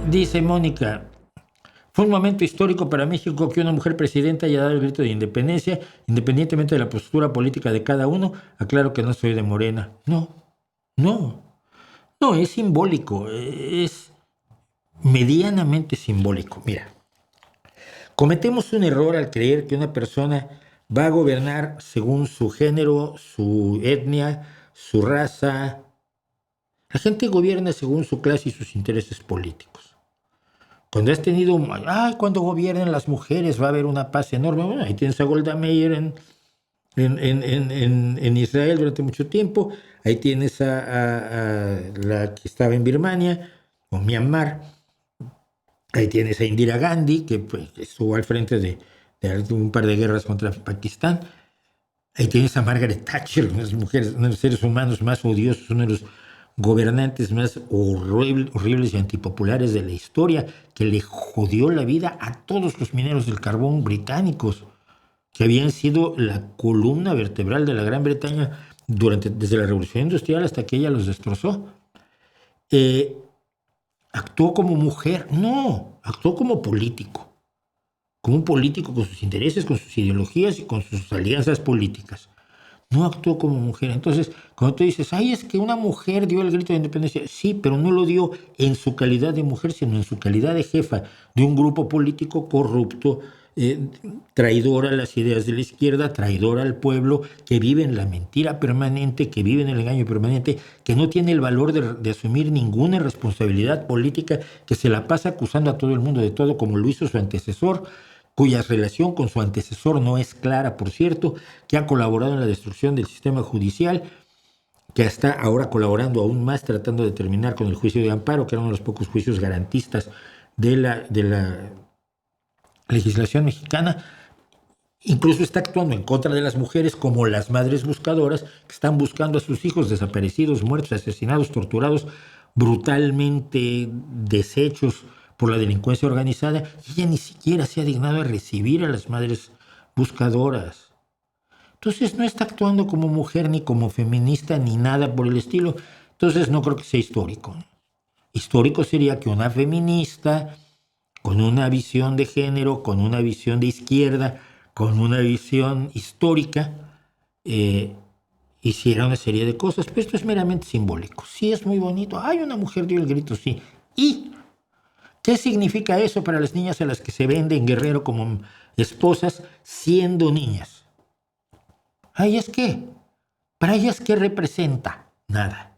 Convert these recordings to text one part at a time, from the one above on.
Dice Mónica, fue un momento histórico para México que una mujer presidenta haya dado el grito de independencia, independientemente de la postura política de cada uno. Aclaro que no soy de Morena. No, no, no, es simbólico, es medianamente simbólico. Mira, cometemos un error al creer que una persona va a gobernar según su género, su etnia, su raza. La gente gobierna según su clase y sus intereses políticos. Cuando has tenido, cuando gobiernen las mujeres va a haber una paz enorme. Bueno, ahí tienes a Golda Meir en Israel durante mucho tiempo. Ahí tienes a la que estaba en Birmania o Myanmar. Ahí tienes a Indira Gandhi, que pues, estuvo al frente de un par de guerras contra Pakistán. Ahí tienes a Margaret Thatcher, uno de los seres humanos más odiosos, uno de los gobernantes más horribles y antipopulares de la historia, que le jodió la vida a todos los mineros del carbón británicos, que habían sido la columna vertebral de la Gran Bretaña desde la Revolución Industrial hasta que ella los destrozó. ¿Actuó como mujer? No, actuó como político. Como un político con sus intereses, con sus ideologías y con sus alianzas políticas. No actuó como mujer. Entonces, cuando tú dices, es que una mujer dio el grito de independencia, sí, pero no lo dio en su calidad de mujer, sino en su calidad de jefa de un grupo político corrupto, traidora a las ideas de la izquierda, traidora al pueblo, que vive en la mentira permanente, que vive en el engaño permanente, que no tiene el valor de asumir ninguna responsabilidad política, que se la pasa acusando a todo el mundo de todo, como lo hizo su antecesor, cuya relación con su antecesor no es clara, por cierto, que ha colaborado en la destrucción del sistema judicial, que está ahora colaborando aún más tratando de terminar con el juicio de amparo, que era uno de los pocos juicios garantistas de la legislación mexicana. Incluso está actuando en contra de las mujeres como las madres buscadoras que están buscando a sus hijos desaparecidos, muertos, asesinados, torturados, brutalmente deshechos por la delincuencia organizada. Y ella ni siquiera se ha dignado a recibir a las madres buscadoras. Entonces no está actuando como mujer ni como feminista ni nada por el estilo. Entonces no creo que sea histórico. Histórico sería que una feminista con una visión de género, con una visión de izquierda, con una visión histórica, hiciera una serie de cosas, pero esto es meramente simbólico. Sí es muy bonito, una mujer dio el grito, sí. ¿Y qué significa eso para las niñas a las que se vende en Guerrero como esposas siendo niñas? ¿Es qué? ¿Para ellas qué representa? Nada.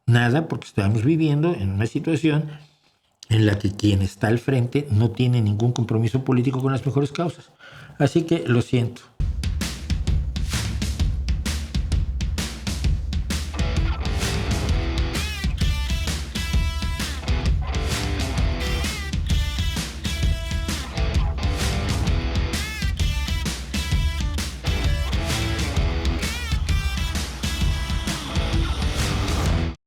Nada, porque estamos viviendo en una situación en la que quien está al frente no tiene ningún compromiso político con las mejores causas. Así que lo siento.